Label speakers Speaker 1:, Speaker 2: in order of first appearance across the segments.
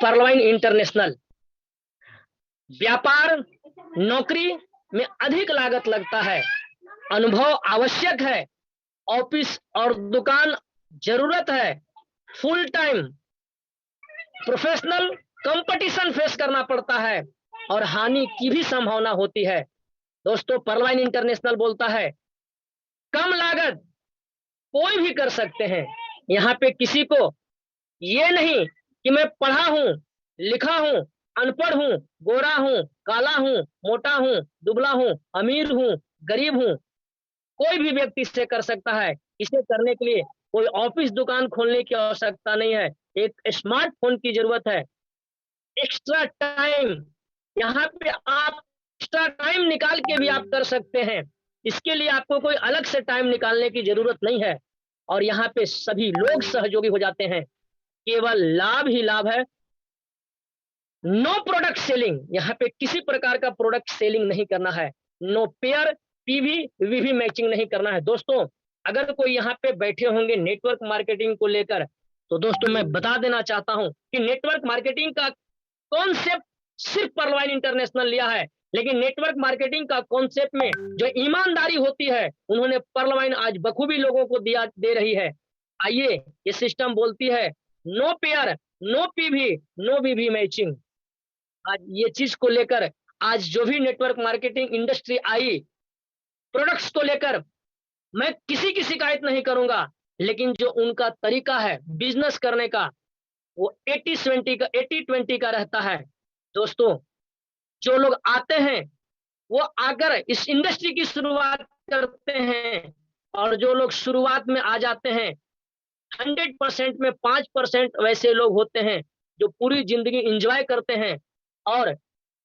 Speaker 1: पर्लवाइन international. व्यापार नौकरी में अधिक लागत लगता है, अनुभव आवश्यक है, ऑफिस और दुकान जरूरत है, full time professional competition face करना पड़ता है और हानि की भी संभावना होती है। दोस्तों, पर्लवाइन इंटरनेशनल बोलता है कम लागत कोई भी कर सकते हैं। यहाँ पे किसी को ये नहीं कि मैं पढ़ा हूं, लिखा हूं, अनपढ़ हूं, गोरा हूं, काला हूं, मोटा हूं, दुबला हूं, अमीर हूं, गरीब हूं। कोई भी व्यक्ति इसे कर सकता है। इसे करने के लिए कोई ऑफिस दुकान खोलने की आवश्यकता नहीं है, एक स्मार्टफोन की जरूरत है। एक्स्ट्रा टाइम, यहाँ पे आप एक्स्ट्रा टाइम निकाल के भी आप कर सकते हैं। इसके लिए आपको कोई अलग से टाइम निकालने की जरूरत नहीं है और यहाँ पे सभी लोग सहयोगी हो जाते हैं। केवल लाभ ही लाभ है। नो प्रोडक्ट सेलिंग, यहाँ पे किसी प्रकार का प्रोडक्ट सेलिंग नहीं करना है। नो पेयर पीवी वीवी मैचिंग नहीं करना है। दोस्तों, अगर कोई यहाँ पे बैठे होंगे नेटवर्क मार्केटिंग को लेकर, तो दोस्तों मैं बता देना चाहता हूं कि नेटवर्क मार्केटिंग का कॉन्सेप्ट सिर्फ पर्लवाइन इंटरनेशनल लिया है, लेकिन नेटवर्क मार्केटिंग का कॉन्सेप्ट में जो ईमानदारी होती है उन्होंने पर्लवाइन आज बखूबी लोगों को दिया दे रही है। आइए, ये सिस्टम बोलती है no pair, no PV, no VV matching. आज ये चीज को लेकर आज जो भी नेटवर्क मार्केटिंग इंडस्ट्री आई, प्रोडक्ट्स को लेकर मैं किसी की शिकायत नहीं करूंगा, लेकिन जो उनका तरीका है बिजनेस करने का वो 80-20 का रहता है। दोस्तों, जो लोग आते हैं वो आकर इस इंडस्ट्री की शुरुआत करते हैं और जो लोग शुरुआत में आ जाते हैं 100% में 5% वैसे लोग होते हैं जो पूरी जिंदगी एंजॉय करते हैं और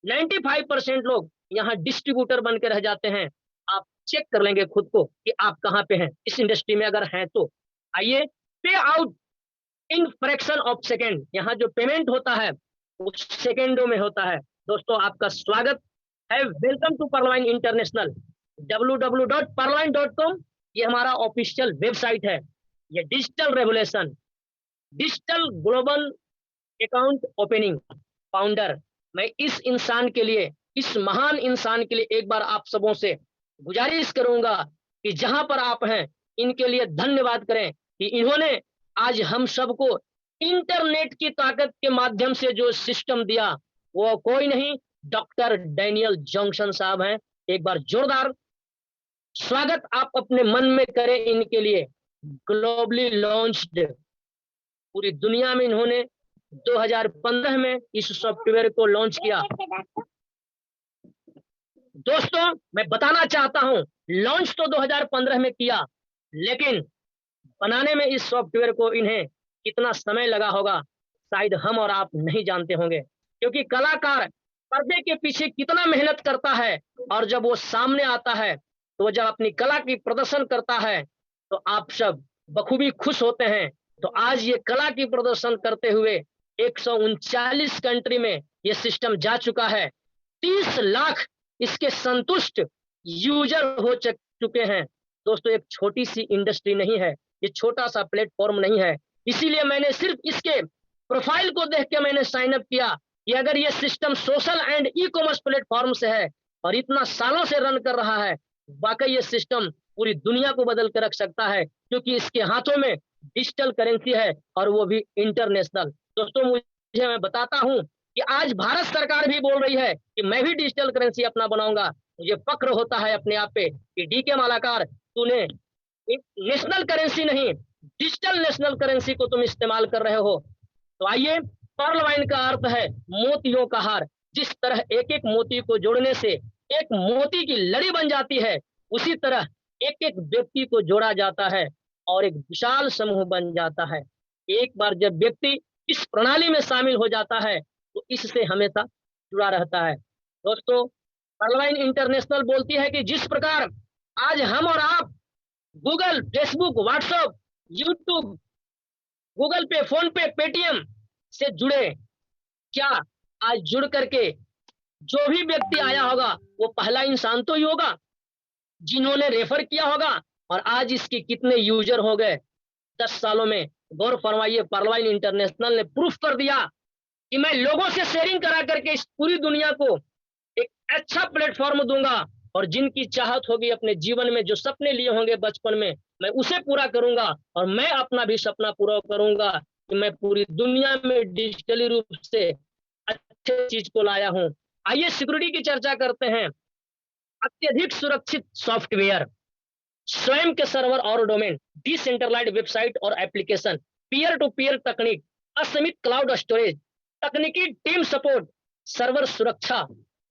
Speaker 1: 95% लोग यहाँ डिस्ट्रीब्यूटर बन के रह जाते हैं। आप चेक कर लेंगे खुद को कि आप कहाँ पे हैं इस इंडस्ट्री में अगर हैं तो। आइए, पे out in fraction of second, यहाँ जो पेमेंट होता है वो सेकेंडों में होता है। दोस्तों, आपका स्वागत है, वेलकम टू पर्लवाइन इंटरनेशनल। www.perline.com ये हमारा ऑफिशियल वेबसाइट है। ये digital revolution, digital global account opening founder, मैं इस इंसान के लिए, इस महान इंसान के लिए एक बार आप सबों से गुजारिश करूंगा कि जहां पर आप हैं इनके लिए धन्यवाद करें कि इन्होंने आज हम सबको इंटरनेट की ताकत के माध्यम से जो सिस्टम दिया वो कोई नहीं, डॉक्टर डैनियल जॉनसन साहब हैं। एक बार जोरदार स्वागत आप अपने मन में करें इनके लिए। ग्लोबली लॉन्च्ड, पूरी दुनिया में इन्होंने 2015 में इस सॉफ्टवेयर को लॉन्च किया। दोस्तों, मैं बताना चाहता हूं, लॉन्च तो 2015 में किया, लेकिन बनाने में इस सॉफ्टवेयर को इन्हें कितना समय लगा होगा शायद हम और आप नहीं जानते होंगे, क्योंकि कलाकार पर्दे के पीछे कितना मेहनत करता है और जब वो सामने आता है, तो वो जब अपनी कला की प्रदर्शन करता है तो आप सब बखूबी खुश होते हैं। तो आज ये कला की प्रदर्शन करते हुए 139 कंट्री में ये सिस्टम जा चुका है। 30 लाख इसके संतुष्ट यूजर हो चुके हैं। दोस्तों, एक छोटी सी इंडस्ट्री नहीं है, ये छोटा सा प्लेटफॉर्म नहीं है। इसीलिए मैंने सिर्फ इसके प्रोफाइल को देख के मैंने साइन अप किया कि अगर ये system social and e commerce platform से है और इतना सालों से रन कर रहा है, वाकई ये सिस्टम पूरी दुनिया को बदल कर रख सकता है, क्योंकि इसके हाथों में डिजिटल करेंसी है और वो भी इंटरनेशनल। दोस्तों, मुझे मैं बताता हूं कि आज भारत सरकार भी बोल रही है कि मैं भी डिजिटल करेंसी अपना बनाऊंगा। मुझे फक्र होता है अपने आप पे कि डीके मालाकार, तूने नेशनल करेंसी नहीं, डिजिटल नेशनल करेंसी को तुम इस्तेमाल कर रहे हो। तो आइए, पर्लवाइन का अर्थ है मोतियों का हार। जिस तरह एक एक मोती को जोड़ने से एक मोती की लड़ी बन जाती है, उसी तरह एक एक व्यक्ति को जोड़ा जाता है और एक विशाल समूह बन जाता है। एक बार जब व्यक्ति इस प्रणाली में शामिल हो जाता है तो इससे हमेशा जुड़ा रहता है। दोस्तों, पर्लवाइन इंटरनेशनल बोलती है कि जिस प्रकार आज हम और आप Google, Facebook, WhatsApp, YouTube, Google पे, फोन पे, पेटीएम से जुड़े, क्या आज जुड़ करके जो भी व्यक्ति आया होगा वो पहला इंसान तो ही होगा जिन्होंने रेफर किया होगा, और आज इसके कितने यूजर हो गए 10 सालों में। गौर फरमाइए, पर्लवाइन इंटरनेशनल ने प्रूफ कर दिया कि मैं लोगों से शेयरिंग करा करके इस पूरी दुनिया को एक अच्छा प्लेटफॉर्म दूंगा, और जिनकी चाहत होगी अपने जीवन में, जो सपने लिए होंगे बचपन में, मैं उसे पूरा करूंगा। और मैं अपना भी सपना पूरा करूंगा कि मैं पूरी दुनिया में डिजिटली रूप से अच्छे चीज को लाया हूं। आइए सिक्योरिटी की चर्चा करते हैं। अत्यधिक सुरक्षित सॉफ्टवेयर, स्वयं के सर्वर और डोमेन, डिसेंट्रलाइज्ड वेबसाइट और एप्लीकेशन, पीयर टू पीयर तकनीक, असीमित क्लाउड स्टोरेज, तकनीकी टीम सपोर्ट, सर्वर सुरक्षा,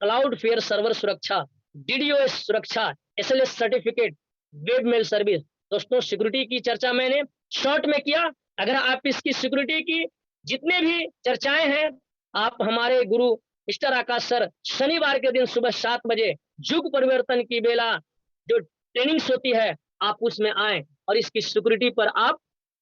Speaker 1: क्लाउड फेयर सर्वर सुरक्षा, डीडोस सुरक्षा, SLS certificate, web mail service. दोस्तों सिक्योरिटी की चर्चा मैंने शॉर्ट में किया। अगर आप इसकी सिक्योरिटी की जितने भी चर्चाएं हैं, आप हमारे गुरु मिस्टर आकाश सर शनिवार के दिन सुबह 7 बजे युग परिवर्तन की बेला जो ट्रेनिंग्स होती है, आप उसमें आए और इसकी सिक्योरिटी पर आप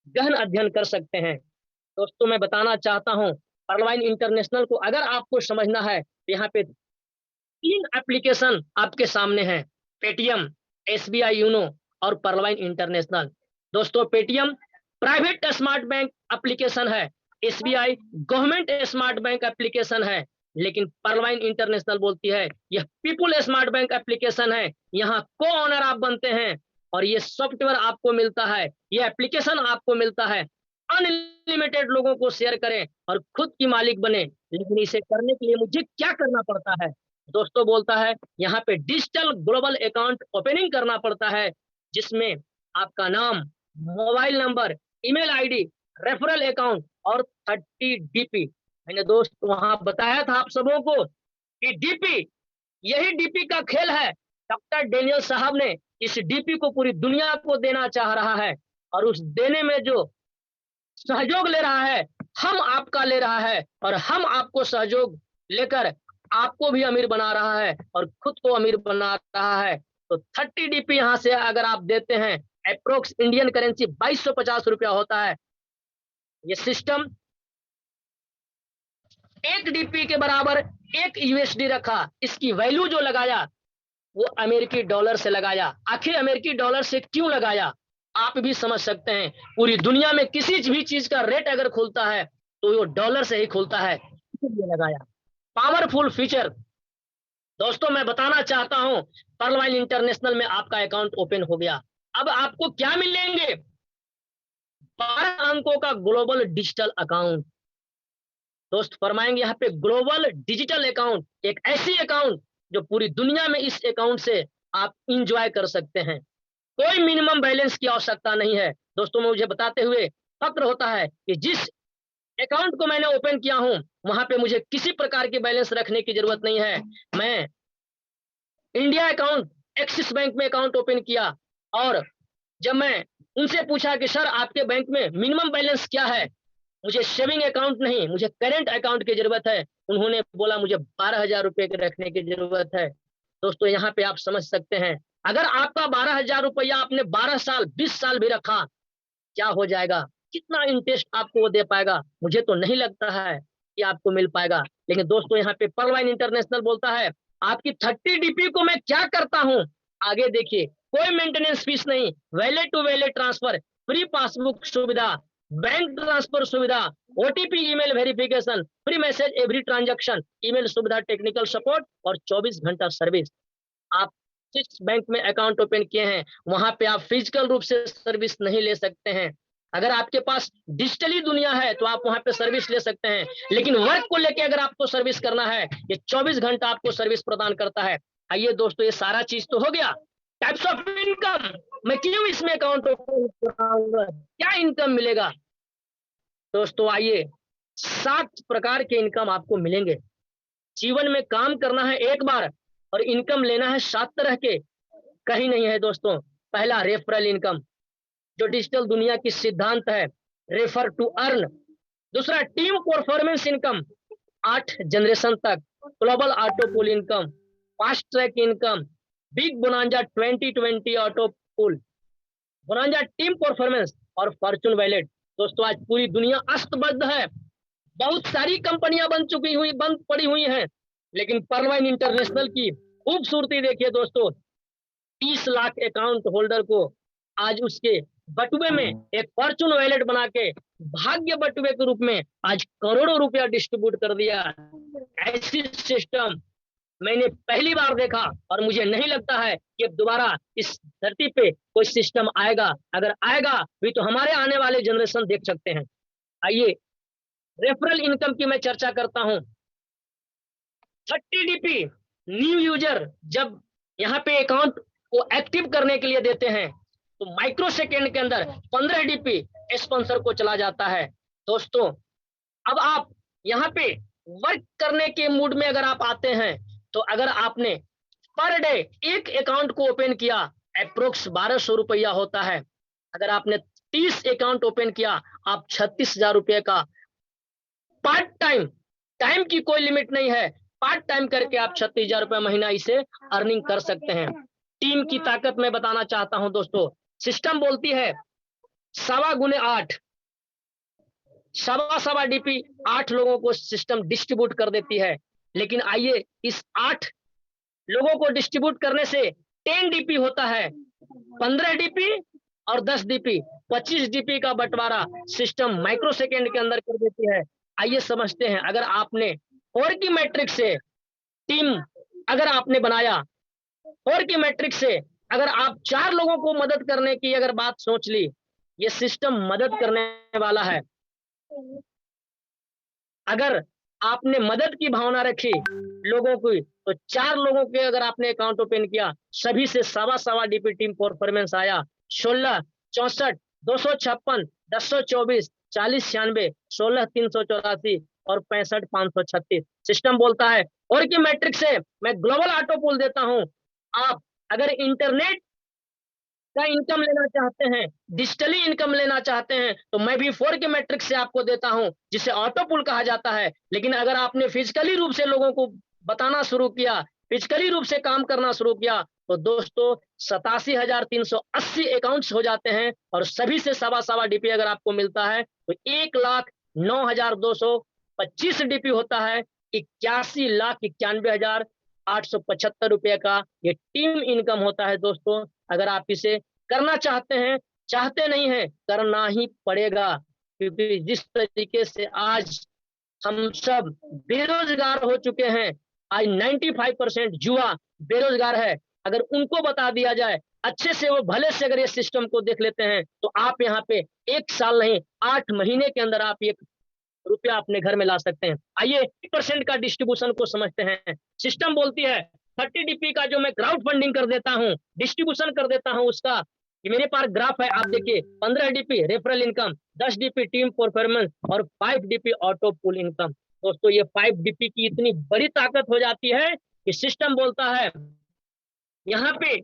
Speaker 1: गहन अध्ययन कर सकते हैं। दोस्तों मैं बताना चाहता हूं, पर्लवाइन इंटरनेशनल को अगर आपको समझना है तो यहाँ पे 3 एप्लीकेशन आपके सामने हैं, पेटीएम, एसबीआई यूनो और पर्लवाइन इंटरनेशनल। दोस्तों Paytm private smart bank application है, SBI government smart bank application है, लेकिन पर्लवाइन इंटरनेशनल बोलती है यह पीपुल स्मार्ट बैंक एप्लीकेशन है। यहाँ को ऑनर आप बनते हैं और ये सॉफ्टवेयर आपको मिलता है, ये एप्लीकेशन आपको मिलता है। अनलिमिटेड लोगों को शेयर करें और खुद की मालिक बने, लेकिन इसे करने के लिए मुझे क्या करना पड़ता है? दोस्तों बोलता है यहाँ पे डिजिटल ग्लोबल अकाउंट ओपनिंग करना पड़ता है, जिसमें आपका नाम, mobile number, email ID, referral account और 30 डीपी। मैंने दोस्त वहां बताया था आप सबों को कि डीपी, यही डीपी का खेल है। डॉक्टर डेनियल साहब ने इस डीपी को पूरी दुनिया को देना चाह रहा है, और उस देने में जो सहयोग ले रहा है, हम आपका ले रहा है, और हम आपको सहयोग लेकर आपको भी अमीर बना रहा है और खुद को अमीर बना रहा है। तो 30 डीपी यहाँ से अगर आप देते हैं, अप्रोक्स इंडियन करेंसी 2250 रुपया होता है। ये सिस्टम 1 डीपी के बराबर 1 यूएसडी रखा, इसकी वैल्यू जो लगाया वो अमेरिकी डॉलर से लगाया। आखिर अमेरिकी डॉलर से क्यों लगाया, आप भी समझ सकते हैं। पूरी दुनिया में किसी भी चीज का रेट अगर खुलता है तो वो डॉलर से ही खुलता है, इसलिए लगाया। Powerful feature. दोस्तों मैं बताना चाहता हूं, पर्लवाइन इंटरनेशनल में आपका अकाउंट ओपन हो गया। अब आपको क्या मिलेंगे? 12 अंकों का ग्लोबल डिजिटल अकाउंट। दोस्त फरमाएंगे यहाँ पे ग्लोबल डिजिटल अकाउंट, एक ऐसी अकाउंट जो पूरी दुनिया में इस अकाउंट से आप इंजॉय कर सकते हैं। कोई मिनिमम बैलेंस की आवश्यकता नहीं है। दोस्तों मुझे बताते हुए फक्र होता है कि जिस अकाउंट को मैंने ओपन किया हूं, वहां पे मुझे किसी प्रकार की बैलेंस रखने की जरूरत नहीं है। मैं इंडिया अकाउंट, एक्सिस बैंक में अकाउंट ओपन किया, और जब मैं उनसे पूछा कि सर आपके बैंक में मिनिमम बैलेंस क्या है, मुझे सेविंग अकाउंट नहीं, मुझे करेंट अकाउंट की जरूरत है, उन्होंने बोला मुझे 12,000 रुपए के रखने की जरूरत है। दोस्तों यहाँ पे आप समझ सकते हैं, अगर आपका 12,000 रुपया आपने 12 साल 20 साल भी रखा, क्या हो जाएगा? कितना इंटरेस्ट आपको वो दे पाएगा? मुझे तो नहीं लगता है कि आपको मिल पाएगा। लेकिन दोस्तों यहाँ पे पर्लवाइन इंटरनेशनल बोलता है आपकी 30 डीपी को मैं क्या करता हूँ, आगे देखिए। कोई मेंटेनेंस फीस नहीं, wallet to wallet transfer, free passbook सुविधा, बैंक ट्रांसफर सुविधा, OTP email verification, free message every transaction, email सुविधा, टेक्निकल सपोर्ट और 24 घंटा सर्विस। आप जिस बैंक में अकाउंट ओपन किए हैं वहां पे आप फिजिकल रूप से सर्विस नहीं ले सकते हैं। अगर आपके पास डिजिटली दुनिया है तो आप वहां पे सर्विस ले सकते हैं, लेकिन वर्क को लेके अगर आपको सर्विस करना है, ये 24 घंटा आपको सर्विस प्रदान करता है। आइए दोस्तों, ये सारा चीज तो हो गया। टाइप्स ऑफ इनकम, मैं क्यों इसमें अकाउंट ओपन कराऊंगा, क्या इनकम मिलेगा? दोस्तों आइए, 7 प्रकार के इनकम आपको मिलेंगे। जीवन में काम करना है एक बार और इनकम लेना है 7 तरह के, कहीं नहीं है दोस्तों। पहला रेफरल इनकम, जो डिजिटल दुनिया की सिद्धांत है, रेफर टू अर्न। दूसरा टीम परफॉर्मेंस इनकम, 8 जनरेशन तक। Global auto pool income, fast track income, big bonanza 2020 auto pool, bonanza team performance और फॉर्चून वैलेट। दोस्तों आज पूरी दुनिया अस्तबद्ध है, बहुत सारी कंपनियां बंद पड़ी हुई हैं, लेकिन पर्लवाइन इंटरनेशनल की खूबसूरती देखिए दोस्तों। 30 लाख अकाउंट होल्डर को आज उसके बटुए में एक फॉर्चून वॉलेट बना के भाग्य बटुए के रूप में आज करोड़ों रुपया डिस्ट्रीब्यूट कर दिया। ऐसी सिस्टम मैंने पहली बार देखा और मुझे नहीं लगता है कि अब दोबारा इस धरती पे कोई सिस्टम आएगा। अगर आएगा भी तो हमारे आने वाले जनरेशन देख सकते हैं। आइए रेफरल इनकम की मैं चर्चा करता हूं। 30 DP न्यू यूजर जब यहाँ पे अकाउंट को एक्टिव करने के लिए देते हैं तो माइक्रो सेकेंड के अंदर 15 DP स्पॉन्सर को चला जाता है। दोस्तों अब आप यहाँ पे वर्क करने के मूड में अगर आप आते हैं तो अगर आपने पर डे एक अकाउंट को ओपन किया अप्रोक्स 1200 रुपया होता है। अगर आपने 30 अकाउंट ओपन किया आप 36,000 रुपये का पार्ट टाइम, टाइम की कोई लिमिट नहीं है, पार्ट टाइम करके आप 36,000 रुपये महीना इसे अर्निंग कर सकते हैं। टीम की ताकत मैं बताना चाहता हूं दोस्तों। सिस्टम बोलती है 8.25 सवा DP 8 लोगों को सिस्टम डिस्ट्रीब्यूट कर देती है। लेकिन आइए इस 8 लोगों को डिस्ट्रीब्यूट करने से 10 DP होता है, 15 DP और 10 DP 25 DP का बंटवारा सिस्टम माइक्रो सेकेंड के अंदर कर देती है। आइए समझते हैं। अगर आपने 4 की मैट्रिक से टीम अगर आपने बनाया, 4 की मैट्रिक से अगर आप 4 लोगों को मदद करने की अगर बात सोच ली, ये सिस्टम मदद करने वाला है। अगर आपने मदद की भावना रखी लोगों की तो 4 लोगों के अगर आपने अकाउंट ओपन किया, सभी से सवा DP टीम परफॉर्मेंस आया। 16, 64, 256, 1024, 40, 96, 16, 384 और 65, 536 सिस्टम बोलता है। और की मैट्रिक से मैं ग्लोबल ऑटो पूल देता हूं। आप अगर इंटरनेट का इनकम लेना चाहते हैं, डिजिटली इनकम लेना चाहते हैं तो मैं भी 4 के मैट्रिक से आपको देता हूं जिसे ऑटो पुल कहा जाता है। लेकिन अगर आपने फिजिकली रूप से लोगों को बताना शुरू किया, फिजिकली रूप से काम करना शुरू किया तो दोस्तों 87,380 अकाउंट्स हो जाते हैं और सभी से सवा DP अगर आपको मिलता है तो 1,09,225 DP होता है। 81,91,875 रुपये का ये टीम इनकम होता है। दोस्तों अगर आप इसे करना चाहते हैं, चाहते नहीं है, करना ही पड़ेगा, क्योंकि जिस तरीके से आज हम सब बेरोजगार हो चुके हैं, आज 95% युवा बेरोजगार है। अगर उनको बता दिया जाए अच्छे से, वो भले से अगर ये सिस्टम को देख लेते हैं तो आप यहाँ पे 1 साल नहीं 8 महीने के अंदर आप 1 रुपया अपने घर में ला सकते हैं। आइए 1% का डिस्ट्रीब्यूशन को समझते हैं। सिस्टम बोलती है 30 DP का जो मैं क्राउड फंडिंग कर देता हूँ, डिस्ट्रीब्यूशन कर देता हूँ उसका, कि मेरे पास ग्राफ है आप देखिए। 15 DP referral income, 10 DP team performance और 5 DP ऑटो पुल इनकम। दोस्तों ये 5 DP की इतनी बड़ी ताकत हो जाती है कि सिस्टम बोलता है यहाँ पे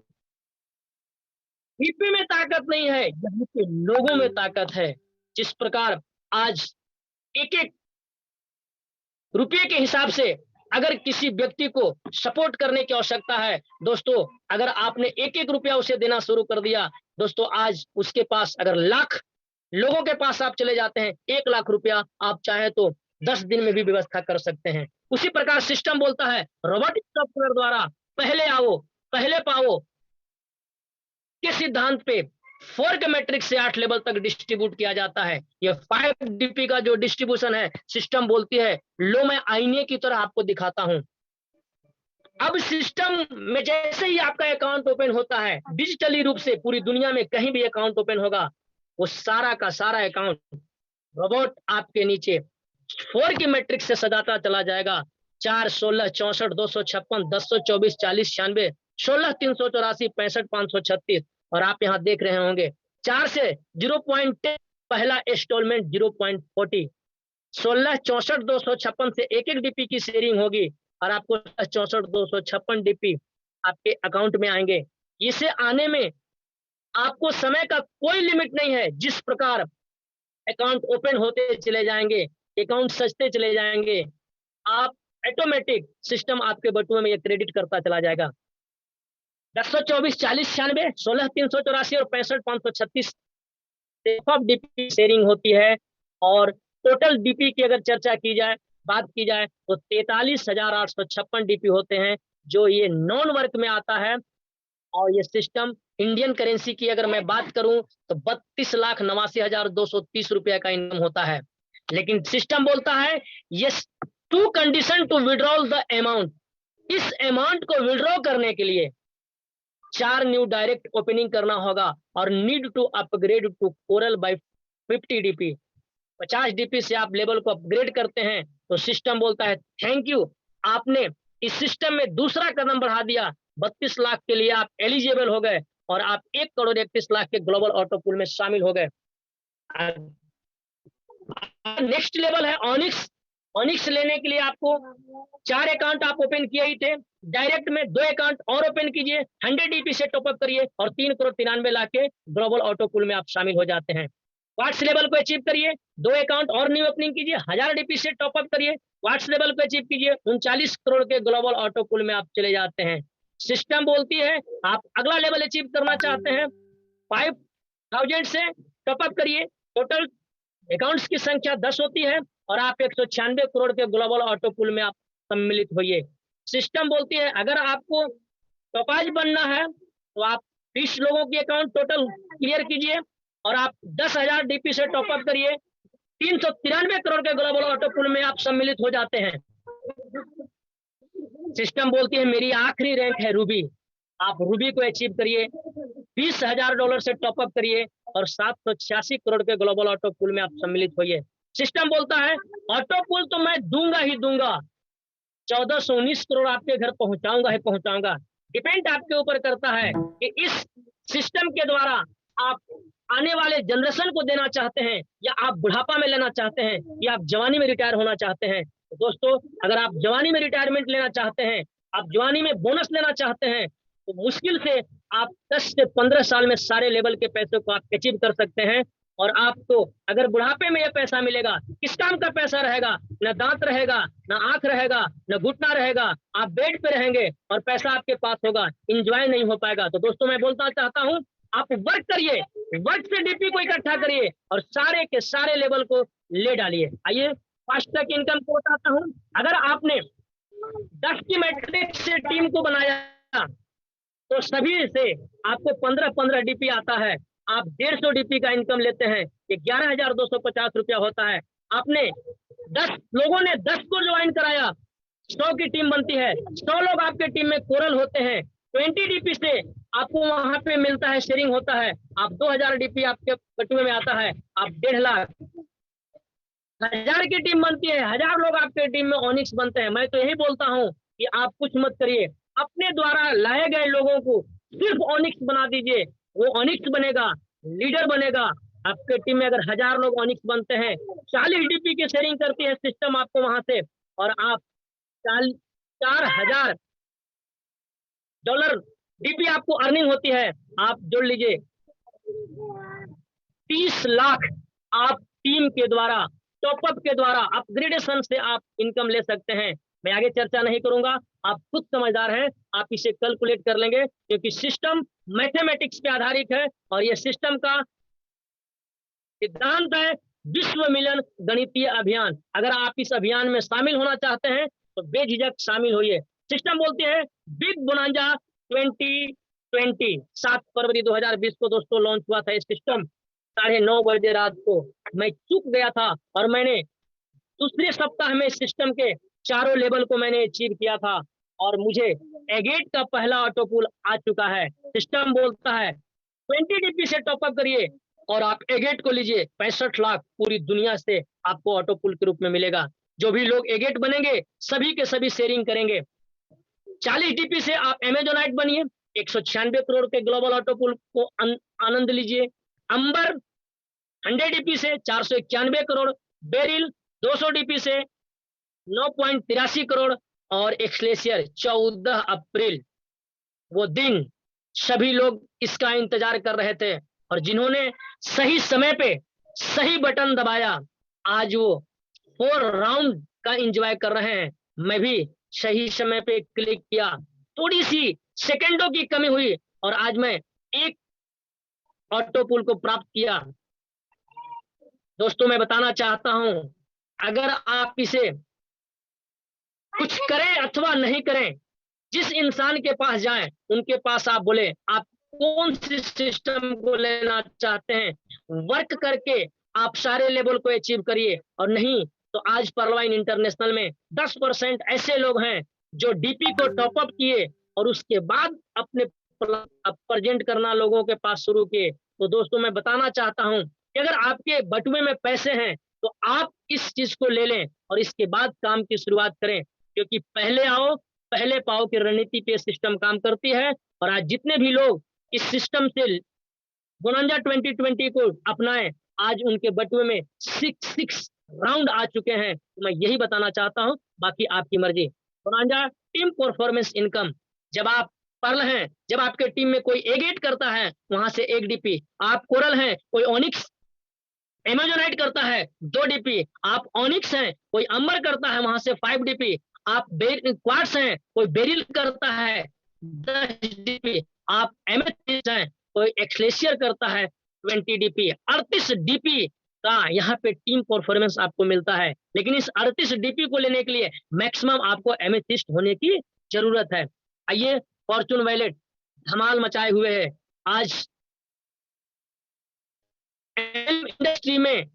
Speaker 1: DP में ताकत नहीं है, यहाँ पे लोगों में ताकत है। जिस प्रकार आज एक एक रुपये के हिसाब से अगर किसी व्यक्ति को सपोर्ट करने की आवश्यकता है, दोस्तों अगर आपने एक एक रुपया उसे देना शुरू कर दिया, दोस्तों आज उसके पास अगर लाख लोगों के पास आप चले जाते हैं, 1 लाख रुपया आप चाहे तो 10 दिन में भी व्यवस्था कर सकते हैं। उसी प्रकार सिस्टम बोलता है रोबोटिक सॉफ्टवेयर द्वारा पहले आओ पहले पाओ के सिद्धांत पे 4 के मैट्रिक से 8 लेवल तक डिस्ट्रीब्यूट किया जाता है। ये 5 DP का जो डिस्ट्रीब्यूशन है, सिस्टम बोलती है लो मैं आईने की तरह आपको दिखाता हूं। अब सिस्टम में जैसे ही आपका अकाउंट ओपन होता है, डिजिटली रूप से पूरी दुनिया में कहीं भी अकाउंट ओपन होगा, वो सारा का सारा अकाउंट रोबोट आपके नीचे 4 की मैट्रिक से सजाता चला जाएगा। 4, 16, 64, 256, 1024, 40, 96, 16, 384, 65, 536 और आप यहाँ देख रहे होंगे 4 से 0.10 पहला इंस्टॉलमेंट 0.40, 16, 64, 256 से एक DP की शेयरिंग होगी और आपको 64, 256 DP आपके अकाउंट में आएंगे। इसे आने में आपको समय का कोई लिमिट नहीं है। जिस प्रकार अकाउंट ओपन होते चले जाएंगे, अकाउंट सजते चले जाएंगे, आप ऑटोमेटिक सिस्टम आपके बटुए में ये क्रेडिट करता चला जाएगा। 1024, 40, 96, 16, 384 और 65, 536 DP शेयरिंग होती है। और टोटल DP की अगर चर्चा की जाए, बात की जाए तो 43,856 DP होते हैं, जो ये नॉन वर्क में आता है। और ये सिस्टम इंडियन करेंसी की अगर मैं बात करूं तो 32,89,230 रुपया का इनकम होता है। लेकिन सिस्टम बोलता है yes to condition to withdrawal the amount, इस अमाउंट को विड्रॉ करने के लिए 4 न्यू डायरेक्ट ओपनिंग करना होगा और need to upgrade to coral by 50 DP. 50 DP से आप लेवल को अपग्रेड करते हैं तो सिस्टम बोलता है थैंक यू, आपने इस सिस्टम में दूसरा कदम बढ़ा दिया। 32 लाख के लिए आप एलिजिबल हो गए और आप 1,31,00,000 के ग्लोबल ऑटो पूल में शामिल हो गए। नेक्स्ट लेवल है ऑनिक्स। ऑनिक्स लेने के लिए आपको 4 अकाउंट आप ओपन किए ही थे, डायरेक्ट में 2 अकाउंट और ओपन कीजिए, 100 डीपी से टॉपअप करिए और 3,93,00,000 के ग्लोबल ऑटो पूल में आप शामिल हो जाते हैं। वाट्स लेवल को अचीव करिए, 2 अकाउंट और न्यू ओपनिंग कीजिए, 1000 डीपी से टॉपअप करिए, वाट्स लेवल को अचीव कीजिए, 39 करोड़ के ग्लोबल ऑटो पूल में आप चले जाते हैं। सिस्टम बोलती है आप अगला लेवल अचीव करना चाहते हैं, 5000 से टॉपअप करिए, टोटल अकाउंट्स की संख्या 10 होती है और आप 196 करोड़ के ग्लोबल ऑटो पूल में आप सम्मिलित होइए। सिस्टम बोलती है अगर आपको टॉपाज बनना है तो आप 30 लोगों की अकाउंट टोटल क्लियर कीजिए और आप 10,000 डीपी से टॉपअप करिए, 393 करोड़ के ग्लोबल ऑटो पूल में आप सम्मिलित हो जाते हैं। सिस्टम बोलती है मेरी आखिरी रैंक है रूबी, आप रूबी को अचीव करिए, $20,000 से टॉपअप करिए और 786 करोड़ के ग्लोबल ऑटो पूल में आप सम्मिलित होइए। सिस्टम बोलता है ऑटो पूल तो मैं दूंगा ही दूंगा, 1419 करोड़ आपके घर पहुंचाऊंगा ही पहुंचाऊंगा। डिपेंड आपके ऊपर करता है कि इस सिस्टम के द्वारा आप आने वाले जनरेशन को देना चाहते हैं या आप बुढ़ापा में लेना चाहते हैं या आप जवानी में रिटायर होना चाहते हैं। तो दोस्तों अगर आप जवानी में रिटायरमेंट लेना चाहते हैं, आप जवानी में बोनस लेना चाहते हैं तो मुश्किल से आप 10 से 15 साल में सारे लेवल के पैसे को आप अचीव कर सकते हैं। और आपको अगर बुढ़ापे में यह पैसा मिलेगा, किस काम का पैसा रहेगा, न दांत रहेगा, न आंख रहेगा, न घुटना रहेगा, आप बेड पे रहेंगे और पैसा आपके पास होगा, इंजॉय नहीं हो पाएगा। तो दोस्तों मैं बोलना चाहता हूं आप वर्क करिए, वर्क से डीपी को इकट्ठा करिए और सारे के सारे लेवल को ले डालिए। आइए फास्ट तक इनकम को बताता हूं। अगर आपने 10 की मैट्रिक्स से टीम को बनाया तो सभी से आपको 15-15 डीपी आता है, आप 150 डीपी का इनकम लेते हैं, ये 11,250 रुपया होता है। आपने 10 लोगों ने 10 को ज्वाइन कराया, 100 की टीम बनती है, 100 लोग आपके टीम में कोरल होते हैं, 20 डीपी से आपको वहां पे मिलता है, शेयरिंग होता है, आप 2,000 डीपी आपके बटुए में आता है, आप 1.5 लाख। 1000 की टीम बनती है, 1000 लोग आपके टीम में ऑनिक्स बनते हैं। मैं तो यही बोलता हूं कि आप कुछ मत करिए, अपने द्वारा लाए गए लोगों को सिर्फ ऑनिक्स बना दीजिए, वो ऑनिक्स बनेगा, लीडर बनेगा। आपके टीम में अगर 1000 लोग ऑनिक्स बनते हैं, 40 डीपी की शेयरिंग करती है सिस्टम आपको वहां से, और आप $4,000 डीपी आपको अर्निंग होती है। आप जोड़ लीजिए 30 लाख आप टीम के द्वारा, टॉपअप के द्वारा, अपग्रेडेशन से आप इनकम ले सकते हैं। मैं आगे चर्चा नहीं करूंगा, आप खुद समझदार हैं, आप इसे कैलकुलेट कर लेंगे क्योंकि सिस्टम मैथमेटिक्स पे आधारित है और यह सिस्टम का सिद्धांत है विश्व मिलन गणितीय अभियान। अगर आप इस अभियान में शामिल होना चाहते हैं तो बेझिझक शामिल होइए। सिस्टम बोलते हैं बिग बोनांजा 2020 7 फरवरी 2020 को दोस्तों लॉन्च हुआ था। इस सिस्टम 9:30 बजे रात को मैं चूक गया था और मैंने दूसरे सप्ताह में सिस्टम के चारों लेवल को मैंने अचीव किया था और मुझे एगेट का पहला ऑटो पूल आ चुका है। सिस्टम बोलता है 20 डीपी से टॉपअप करिए और आप एगेट को लीजिए, 65 लाख पूरी दुनिया से आपको ऑटो पूल के रूप में मिलेगा। जो भी लोग एगेट बनेंगे सभी के सभी शेयरिंग करेंगे। 40 डीपी से आप अमेजोनाइट बनिए, 196 करोड़ के ग्लोबल ऑटो पूल को आनंद लीजिए। अंबर 100 डीपी से 491 करोड़, बेरिल 200 डीपी से 9.83 करोड़ और एक्सलेशियर 14 अप्रैल वो दिन सभी लोग इसका इंतजार कर रहे थे और जिन्होंने सही समय पे सही बटन दबाया आज वो 4 राउंड का एंजॉय कर रहे हैं। मैं भी सही समय पे क्लिक किया, थोड़ी सी सेकंडों की कमी हुई और आज मैं एक ऑटो पूल को प्राप्त किया। दोस्तों मैं बताना चाहता हूं अगर आप इसे कुछ करें अथवा नहीं करें, जिस इंसान के पास जाएं उनके पास आप बोले आप कौन सी सिस्टम को लेना चाहते हैं, वर्क करके आप सारे लेवल को अचीव करिए। और नहीं तो आज पर्लवाइन इंटरनेशनल में 10% ऐसे लोग हैं जो डीपी को टॉपअप किए और उसके बाद अपने प्रेजेंट करना लोगों के पास शुरू किए। तो दोस्तों मैं बताना चाहता हूं कि अगर आपके बटुए में पैसे हैं तो आप इस चीज को ले लें और इसके बाद काम की शुरुआत करें, क्योंकि पहले आओ पहले पाओ की रणनीति पे सिस्टम काम करती है। और आज जितने भी लोग इस सिस्टम से बोनांजा 2020 को अपनाएं, आज उनके बटुए में 6 राउंड आ चुके हैं। तो मैं यही बताना चाहता हूं, बाकी आपकी मर्जी। बोनांजा टीम परफॉर्मेंस इनकम, जब आप पर्ल हैं, जब आपके टीम में कोई एगेट करता है वहां से 1 डीपी, आप कोरल हैं कोई ओनिक्स एमेजोनाइट करता है 2 डीपी, आप ऑनिक्स हैं कोई अंबर करता है वहां से 5 डीपी, आप क्वार्ट्स हैं कोई बेरिल करता है 10 डीपी, आप एमेथिस्ट हैं कोई एक्सलेशियर करता है 20 डीपी। 38 डीपी का यहाँ पे टीम परफॉर्मेंस आपको मिलता है। लेकिन इस 38 डीपी को लेने के लिए मैक्सिमम आपको एमेथिस्ट होने की जरूरत है। आइए, फॉर्चून वैलेट धमाल मचाए हुए है आज इंडस्ट्री में।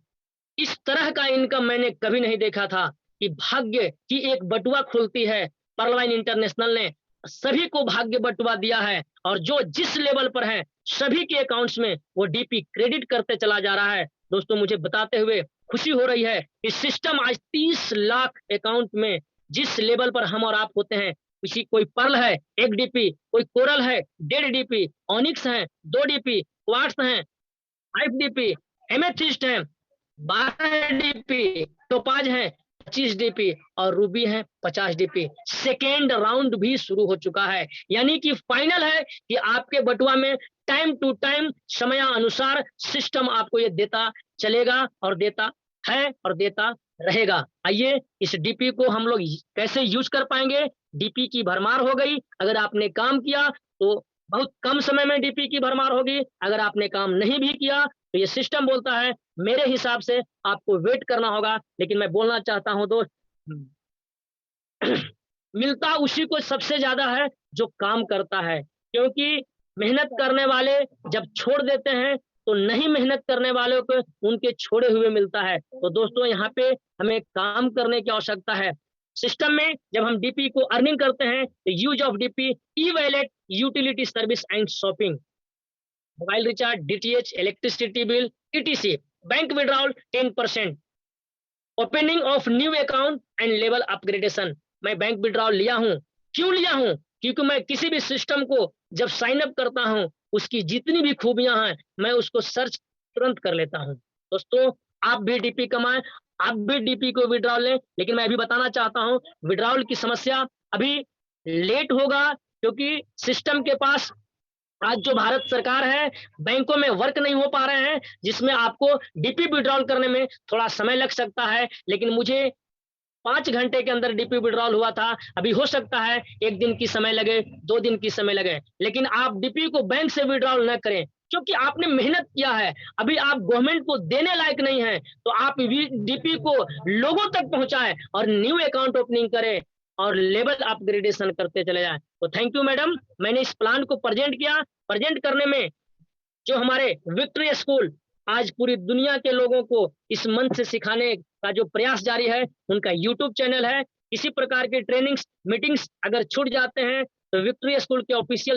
Speaker 1: इस तरह का इनकम मैंने कभी नहीं देखा था कि भाग्य की एक बटुआ खुलती है। पर्लवाइन इंटरनेशनल ने सभी को भाग्य बटुआ दिया है और जो जिस लेवल पर है सभी के अकाउंट्स में वो डीपी क्रेडिट करते चला जा रहा है। दोस्तों मुझे बताते हुए खुशी हो रही है कि सिस्टम आज 30 लाख अकाउंट में जिस लेवल पर हम और आप होते हैं, किसी कोई पर्ल है 1 डीपी, कोई कोरल है 1.5 डीपी, ऑनिक्स है 2 डीपी, क्वार्ट्स है 5 डीपी, एमेथिस्ट है 12 डीपी, टोपाज है 25 डीपी और रूबी है 50 डीपी। सेकेंड राउंड भी शुरू हो चुका है, यानी कि फाइनल है कि आपके बटुआ में टाइम टू टाइम समय अनुसार सिस्टम आपको ये देता चलेगा और देता है और देता रहेगा। आइए इस डीपी को हम लोग कैसे यूज कर पाएंगे। डीपी की भरमार हो गई, अगर आपने काम किया तो बहुत कम समय में डीपी की भरमार होगी, अगर आपने काम नहीं भी किया तो ये सिस्टम बोलता है मेरे हिसाब से आपको वेट करना होगा। लेकिन मैं बोलना चाहता हूं दोस्त, मिलता उसी को सबसे ज्यादा है जो काम करता है, क्योंकि मेहनत करने वाले जब छोड़ देते हैं तो नहीं मेहनत करने वालों को उनके छोड़े हुए मिलता है। तो दोस्तों यहाँ पे हमें काम करने की आवश्यकता है। सिस्टम में जब हम डीपी को अर्निंग करते हैं तो use of DP, E wallet, utility service and shopping, mobile recharge, DTH, electricity bill, etc, bank withdrawal 10%, opening of new account and level upgradation. मैं बैंक विड्रॉल लिया हूं, क्यों लिया हूं? क्योंकि मैं किसी भी सिस्टम को जब साइन अप करता हूं उसकी जितनी भी खूबियां हैं मैं उसको सर्च तुरंत कर लेता हूं। दोस्तों आप भी डीपी कमाएं, आप भी डीपी को विड्रॉल लें। लेकिन मैं अभी बताना चाहता हूं विड्रॉल की समस्या अभी लेट होगा, क्योंकि सिस्टम के पास आज जो भारत सरकार है बैंकों में वर्क नहीं हो पा रहे हैं, जिसमें आपको डीपी विड्रॉल करने में थोड़ा समय लग सकता है। लेकिन मुझे 5 घंटे के अंदर डीपी विड्रॉल हुआ था, अभी हो सकता है 1 दिन की समय लगे, 2 दिन की समय लगे। लेकिन आप डीपी को बैंक से विड्रॉल न करें, क्योंकि आपने मेहनत किया है, अभी आप गवर्नमेंट को देने लायक नहीं है, तो आप डीपी को लोगों तक पहुंचाएं और न्यू अकाउंट ओपनिंग करें और लेवल अपग्रेडेशन करते चले जाएं। तो थैंक यू मैडम, मैंने इस प्लान को प्रेजेंट किया। प्रेजेंट करने में जो हमारे विक्ट्री स्कूल आज पूरी दुनिया के लोगों को इस मंच से सिखाने का जो प्रयास जारी है, उनका यूट्यूब चैनल है। इसी प्रकार की ट्रेनिंग्स मीटिंग्स अगर छूट जाते हैं तो विक्ट्री स्कूल के ऑफिशियल